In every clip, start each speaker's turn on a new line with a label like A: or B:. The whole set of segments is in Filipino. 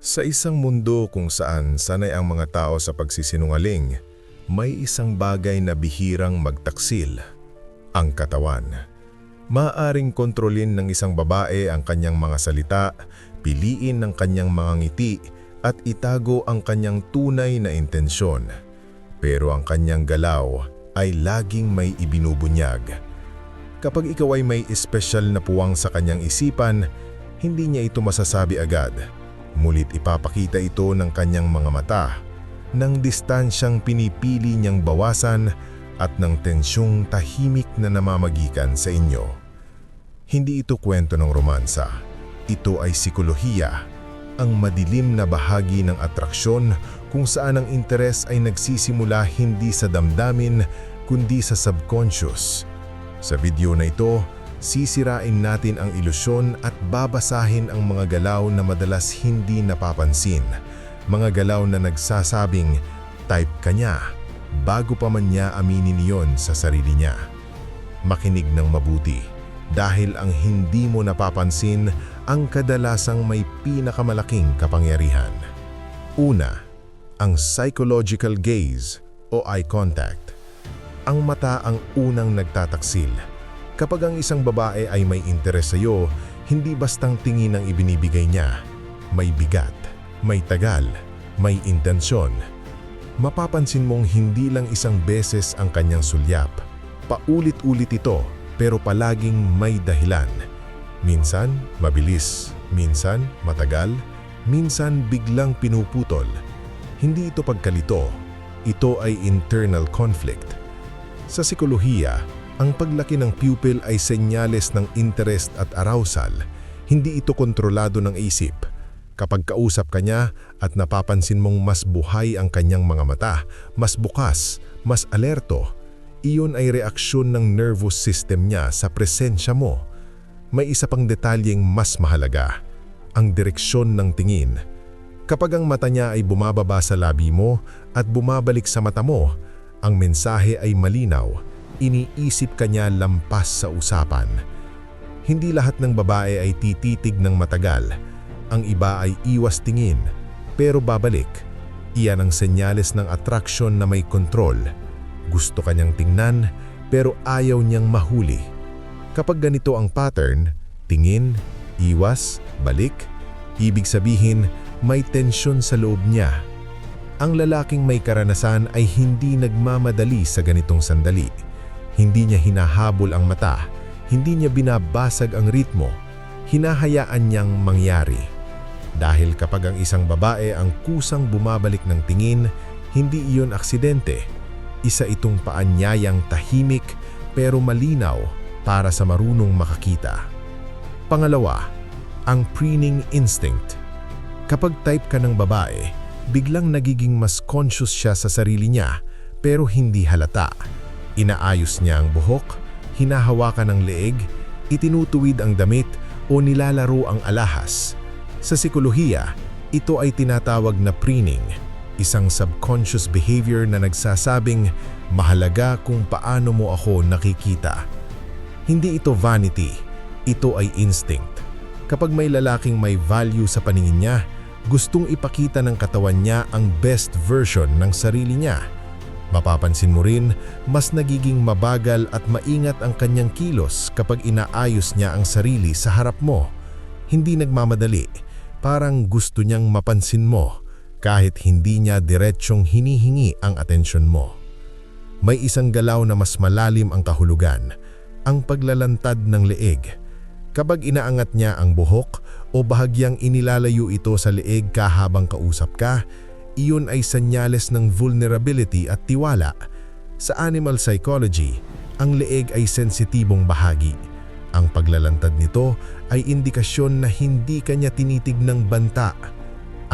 A: Sa isang mundo kung saan sanay ang mga tao sa pagsisinungaling, may isang bagay na bihirang magtaksil, ang katawan. Maaaring kontrolin ng isang babae ang kanyang mga salita, piliin ng kanyang mga ngiti, at itago ang kanyang tunay na intensyon. Pero ang kanyang galaw ay laging may ibinubunyag. Kapag ikaw ay may espesyal na puwang sa kanyang isipan, hindi niya ito masasabi agad. Mulit ipapakita ito ng kanyang mga mata, ng distansyang pinipili niyang bawasan at ng tensyong tahimik na namamagitan sa inyo. Hindi ito kwento ng romansa. Ito ay sikolohiya, ang madilim na bahagi ng atraksyon kung saan ang interes ay nagsisimula hindi sa damdamin kundi sa subconscious. Sa video na ito, sisirain natin ang ilusyon at babasahin ang mga galaw na madalas hindi napapansin. Mga galaw na nagsasabing, type ka niya, bago pa man niya aminin iyon sa sarili niya. Makinig ng mabuti, dahil ang hindi mo napapansin ang kadalasang may pinakamalaking kapangyarihan. Una, ang psychological gaze o eye contact. Ang mata ang unang nagtataksil. Kapag ang isang babae ay may interes sa iyo, hindi bastang tingin ang ibinibigay niya. May bigat, may tagal, may intensyon. Mapapansin mong hindi lang isang beses ang kanyang sulyap. Paulit-ulit ito, pero palaging may dahilan. Minsan, mabilis. Minsan, matagal. Minsan, biglang pinuputol. Hindi ito pagkalito. Ito ay internal conflict. Sa sikolohiya, ang paglaki ng pupil ay senyales ng interest at arousal. Hindi ito kontrolado ng isip. Kapag kausap ka niya at napapansin mong mas buhay ang kanyang mga mata, mas bukas, mas alerto, iyon ay reaksyon ng nervous system niya sa presensya mo. May isa pang detalyeng mas mahalaga, ang direksyon ng tingin. Kapag ang mata niya ay bumababa sa labi mo at bumabalik sa mata mo, ang mensahe ay malinaw. Iniisip ka niya lampas sa usapan. Hindi lahat ng babae ay tititig ng matagal. Ang iba ay iwas tingin, pero babalik. Iyan ang senyales ng attraction na may kontrol. Gusto kanyang tingnan, pero ayaw niyang mahuli. Kapag ganito ang pattern, tingin, iwas, balik, ibig sabihin may tensyon sa loob niya. Ang lalaking may karanasan ay hindi nagmamadali sa ganitong sandali. Hindi niya hinahabol ang mata, hindi niya binabasag ang ritmo, hinahayaan niyang mangyari. Dahil kapag ang isang babae ang kusang bumabalik ng tingin, hindi iyon aksidente. Isa itong paanyayang tahimik pero malinaw para sa marunong makakita. Pangalawa, ang preening instinct. Kapag type ka ng babae, biglang nagiging mas conscious siya sa sarili niya pero hindi halata. Inaayos niya ang buhok, hinahawakan ang leeg, itinutuwid ang damit o nilalaro ang alahas. Sa sikolohiya, ito ay tinatawag na preening, isang subconscious behavior na nagsasabing mahalaga kung paano mo ako nakikita. Hindi ito vanity, ito ay instinct. Kapag may lalaking may value sa paningin niya, gustong ipakita ng katawan niya ang best version ng sarili niya. Mapapansin mo rin, mas nagiging mabagal at maingat ang kanyang kilos kapag inaayos niya ang sarili sa harap mo. Hindi nagmamadali, parang gusto niyang mapansin mo kahit hindi niya diretsyong hinihingi ang atensyon mo. May isang galaw na mas malalim ang kahulugan, ang paglalantad ng leeg. Kapag inaangat niya ang buhok o bahagyang inilalayo ito sa leeg ka habang kausap ka, iyon ay senyales ng vulnerability at tiwala. Sa animal psychology, ang leeg ay sensitibong bahagi. Ang paglalantad nito ay indikasyon na hindi kanya tinitig ng banta.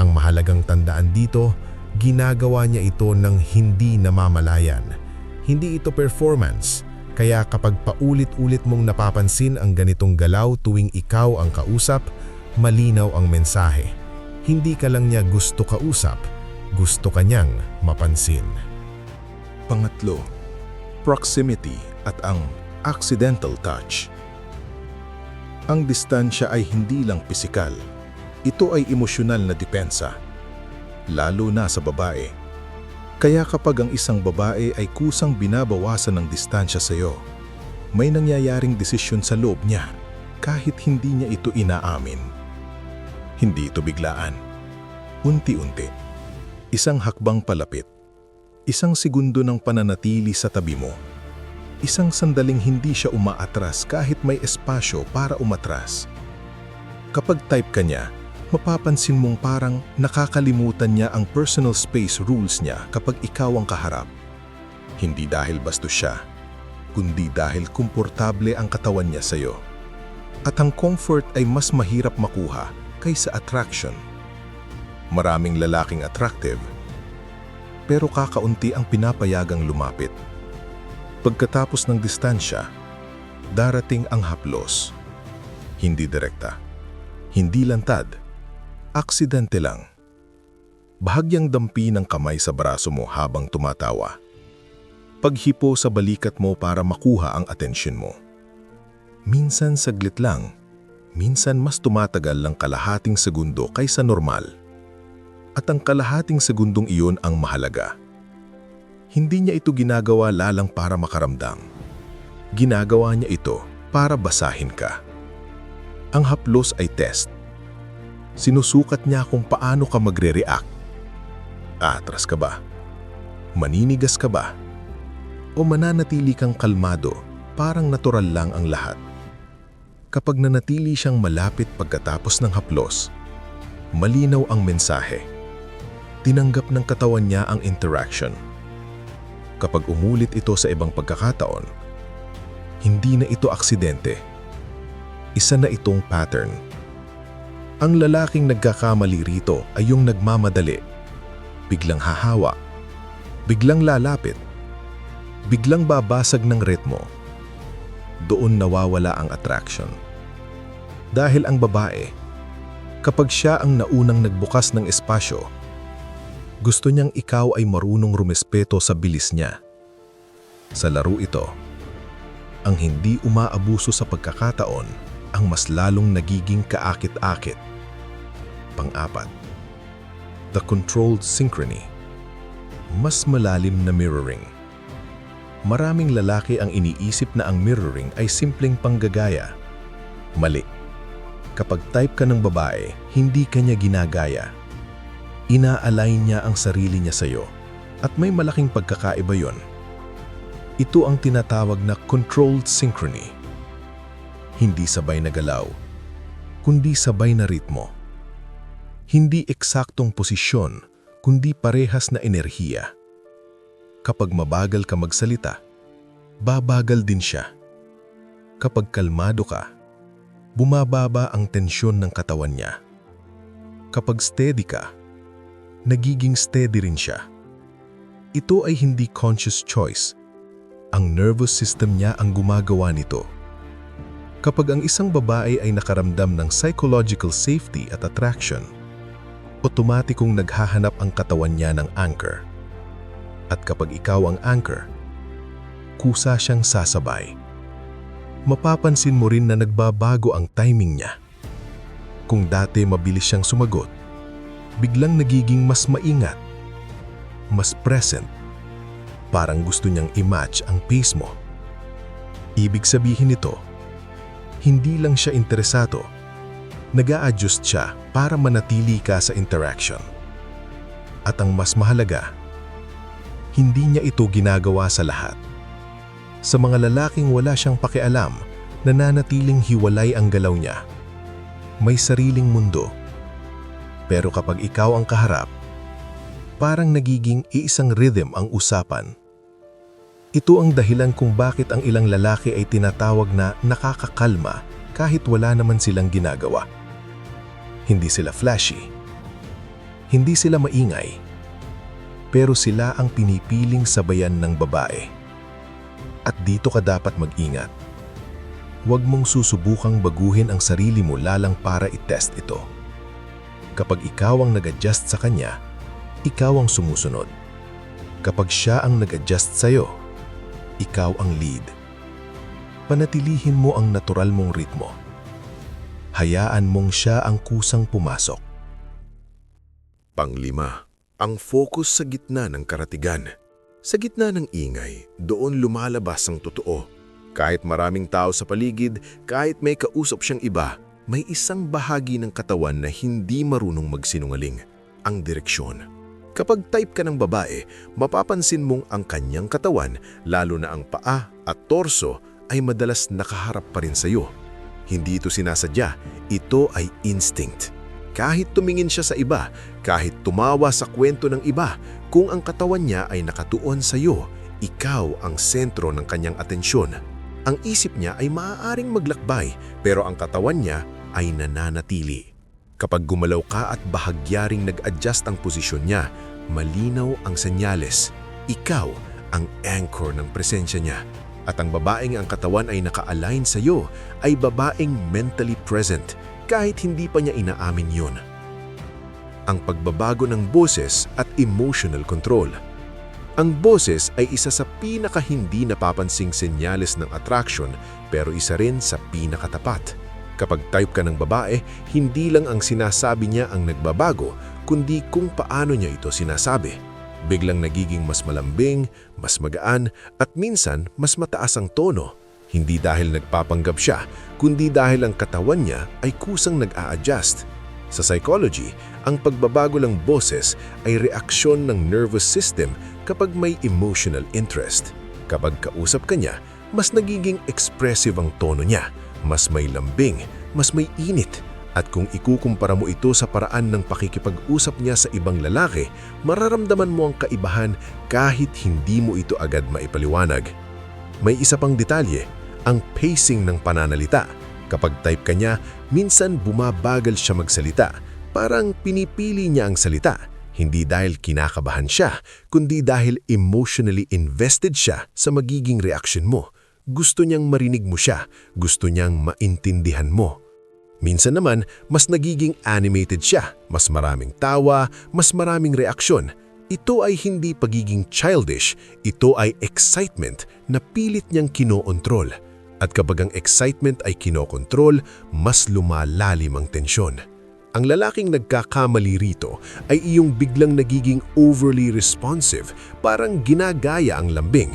A: Ang mahalagang tandaan dito, ginagawa niya ito ng hindi namamalayan. Hindi ito performance. Kaya kapag paulit-ulit mong napapansin ang ganitong galaw tuwing ikaw ang kausap, malinaw ang mensahe. Hindi ka lang niya gusto kausap, gusto ka niyang mapansin. Pangatlo, proximity at ang accidental touch. Ang distansya ay hindi lang pisikal. Ito ay emosyonal na depensa, lalo na sa babae. Kaya kapag ang isang babae ay kusang binabawasan ng distansya sa iyo, may nangyayaring desisyon sa loob niya kahit hindi niya ito inaamin. Hindi ito biglaan. Unti-unti. Isang hakbang palapit. Isang segundo ng pananatili sa tabi mo. Isang sandaling hindi siya umaatras kahit may espasyo para umatras. Kapag type ka niya, mapapansin mong parang nakakalimutan niya ang personal space rules niya kapag ikaw ang kaharap. Hindi dahil bastos siya, kundi dahil komportable ang katawan niya sa iyo. At ang comfort ay mas mahirap makuha kaysa attraction. Maraming lalaking attractive, pero kakaunti ang pinapayagang lumapit. Pagkatapos ng distansya, darating ang haplos. Hindi direkta, hindi lantad, aksidente lang. Bahagyang dampi ng kamay sa braso mo habang tumatawa. Paghipo sa balikat mo para makuha ang atensyon mo. Minsan saglit lang, minsan mas tumatagal ng kalahating segundo kaysa normal. At ang kalahating segundong iyon ang mahalaga. Hindi niya ito ginagawa lalang para makaramdam. Ginagawa niya ito para basahin ka. Ang haplos ay test. Sinusukat niya kung paano ka magre-react. Atras ka ba? Maninigas ka ba? O mananatili kang kalmado, parang natural lang ang lahat. Kapag nanatili siyang malapit pagkatapos ng haplos, malinaw ang mensahe. Tinanggap ng katawan niya ang interaction. Kapag umulit ito sa ibang pagkakataon, hindi na ito aksidente. Isa na itong pattern. Ang lalaking nagkakamali rito ay yung nagmamadali. Biglang hahawa, biglang lalapit, biglang babasag ng ritmo. Doon nawawala ang attraction. Dahil ang babae, kapag siya ang naunang nagbukas ng espasyo, gusto niyang ikaw ay marunong rumespeto sa bilis niya. Sa laro ito, ang hindi umaabuso sa pagkakataon ang mas lalong nagiging kaakit-akit. Pang-apat, the controlled synchrony. Mas malalim na mirroring. Maraming lalaki ang iniisip na ang mirroring ay simpleng panggagaya. Mali. Kapag type ka ng babae, hindi ka niya ginagaya. Ina-align niya ang sarili niya sa iyo at may malaking pagkakaiba yon. Ito ang tinatawag na controlled synchrony. Hindi sabay na galaw, kundi sabay na ritmo. Hindi eksaktong posisyon, kundi parehas na enerhiya. Kapag mabagal ka magsalita, babagal din siya. Kapag kalmado ka, bumababa ang tensyon ng katawan niya. Kapag steady ka, nagiging steady rin siya. Ito ay hindi conscious choice. Ang nervous system niya ang gumagawa nito. Kapag ang isang babae ay nakaramdam ng psychological safety at attraction, otomatikong naghahanap ang katawan niya ng anchor. At kapag ikaw ang anchor, kusa siyang sasabay. Mapapansin mo rin na nagbabago ang timing niya. Kung dati mabilis siyang sumagot, biglang nagiging mas maingat, mas present. Parang gusto niyang i-match ang pace mo. Ibig sabihin nito, hindi lang siya interesado, nag-a-adjust siya para manatili ka sa interaction. At ang mas mahalaga, hindi niya ito ginagawa sa lahat. Sa mga lalaking wala siyang pakialam, nananatiling hiwalay ang galaw niya. May sariling mundo. Pero kapag ikaw ang kaharap, parang nagiging iisang rhythm ang usapan. Ito ang dahilan kung bakit ang ilang lalaki ay tinatawag na nakakakalma kahit wala naman silang ginagawa. Hindi sila flashy. Hindi sila maingay. Pero sila ang pinipiling sabayan ng babae. At dito ka dapat mag-ingat. Huwag mong susubukang baguhin ang sarili mo lalang para i-test ito. Kapag ikaw ang nag-adjust sa kanya, ikaw ang sumusunod. Kapag siya ang nag-adjust sa'yo, ikaw ang lead. Panatilihin mo ang natural mong ritmo. hayaan mong siya ang kusang pumasok. Panglima, ang focus sa gitna ng karatigan. Sa gitna ng ingay, doon lumalabas ang totoo. Kahit maraming tao sa paligid, kahit may kausap siyang iba, may isang bahagi ng katawan na hindi marunong magsinungaling, ang direksyon. Kapag type ka ng babae, mapapansin mong ang kanyang katawan, lalo na ang paa at torso, ay madalas nakaharap pa rin sa iyo. Hindi ito sinasadya, ito ay instinct. Kahit tumingin siya sa iba, kahit tumawa sa kwento ng iba, kung ang katawan niya ay nakatuon sa iyo, ikaw ang sentro ng kanyang atensyon. Ang isip niya ay maaaring maglakbay, pero ang katawan niya ay nananatili. Kapag gumalaw ka at bahagyaring nag-adjust ang posisyon niya, malinaw ang senyales. Ikaw ang anchor ng presensya niya. At ang babaeng ang katawan ay naka-align sa iyo ay babaeng mentally present, kahit hindi pa niya inaamin yun. Ang pagbabago ng boses at emotional control. Ang boses ay isa sa pinaka-hindi napapansing senyales ng attraction, pero isa rin sa pinakatapat. Kapag type ka ng babae, hindi lang ang sinasabi niya ang nagbabago, kundi kung paano niya ito sinasabi. Biglang nagiging mas malambing, mas magaan, at minsan mas mataas ang tono. Hindi dahil nagpapanggap siya, kundi dahil ang katawan niya ay kusang nag-a-adjust. Sa psychology, ang pagbabago ng boses ay reaksyon ng nervous system kapag may emotional interest. Kapag kausap ka niya, mas nagiging expressive ang tono niya, mas may lambing, mas may init. At kung ikukumpara mo ito sa paraan ng pakikipag-usap niya sa ibang lalaki, mararamdaman mo ang kaibahan kahit hindi mo ito agad maipaliwanag. May isa pang detalye, ang pacing ng pananalita. Kapag type ka niya, minsan bumabagal siya magsalita. Parang pinipili niya ang salita, hindi dahil kinakabahan siya, kundi dahil emotionally invested siya sa magiging reaksyon mo. Gusto niyang marinig mo siya, gusto niyang maintindihan mo. Minsan naman, mas nagiging animated siya, mas maraming tawa, mas maraming reaksyon. Ito ay hindi pagiging childish, ito ay excitement na pilit niyang kinokontrol. At kapag ang excitement ay kinokontrol, mas lumalalim ang tensyon. Ang lalaking nagkakamali rito ay iyong biglang nagiging overly responsive, parang ginagaya ang lambing.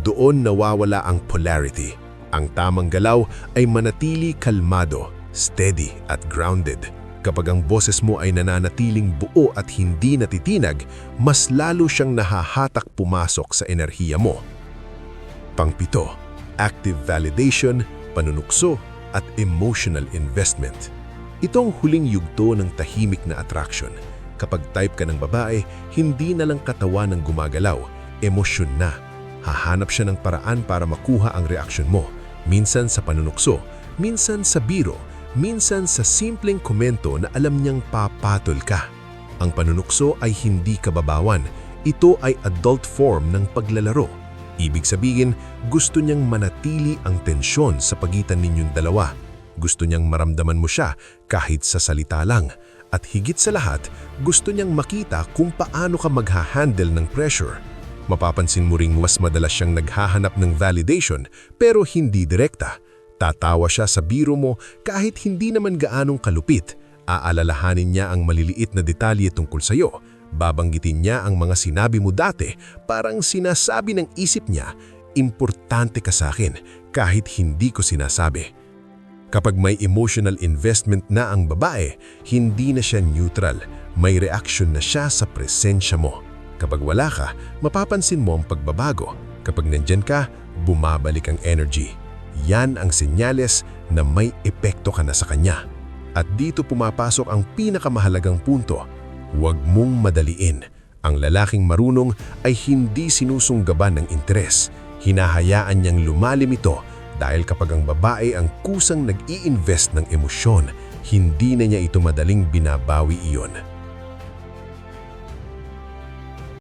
A: Doon nawawala ang polarity. Ang tamang galaw ay manatili kalmado, steady at grounded. Kapag ang boses mo ay nananatiling buo at hindi natitinag, mas lalo siyang nahahatak pumasok sa enerhiya mo. Pangpito, active validation, panunukso, at emotional investment. Itong huling yugto ng tahimik na attraction. Kapag type ka ng babae, hindi na lang katawan ang gumagalaw, emosyon na. Hahanap siya ng paraan para makuha ang reaksyon mo. Minsan sa panunukso, minsan sa biro, minsan sa simpleng komento na alam niyang papatol ka. Ang panunukso ay hindi kababawan. Ito ay adult form ng paglalaro. Ibig sabihin, gusto niyang manatili ang tensyon sa pagitan ninyong dalawa. Gusto niyang maramdaman mo siya kahit sa salita lang. At higit sa lahat, gusto niyang makita kung paano ka maghahandle ng pressure. Mapapansin mo ring mas madalas siyang naghahanap ng validation pero hindi direkta. Tatawa siya sa biro mo kahit hindi naman gaanong kalupit. Aalalahanin niya ang maliliit na detalye tungkol sa iyo. Babanggitin niya ang mga sinabi mo dati, parang sinasabi ng isip niya, importante ka sa akin kahit hindi ko sinasabi. Kapag may emotional investment na ang babae, hindi na siya neutral. May reaction na siya sa presensya mo. Kapag wala ka, mapapansin mo ang pagbabago. Kapag nandyan ka, bumabalik ang energy. Yan ang senyales na may epekto ka na sa kanya. At dito pumapasok ang pinakamahalagang punto. Huwag mong madaliin. Ang lalaking marunong ay hindi sinusunggaban ng interes. Hinahayaan niyang lumalim ito dahil kapag ang babae ang kusang nag-i-invest ng emosyon, hindi na niya ito madaling binabawi iyon.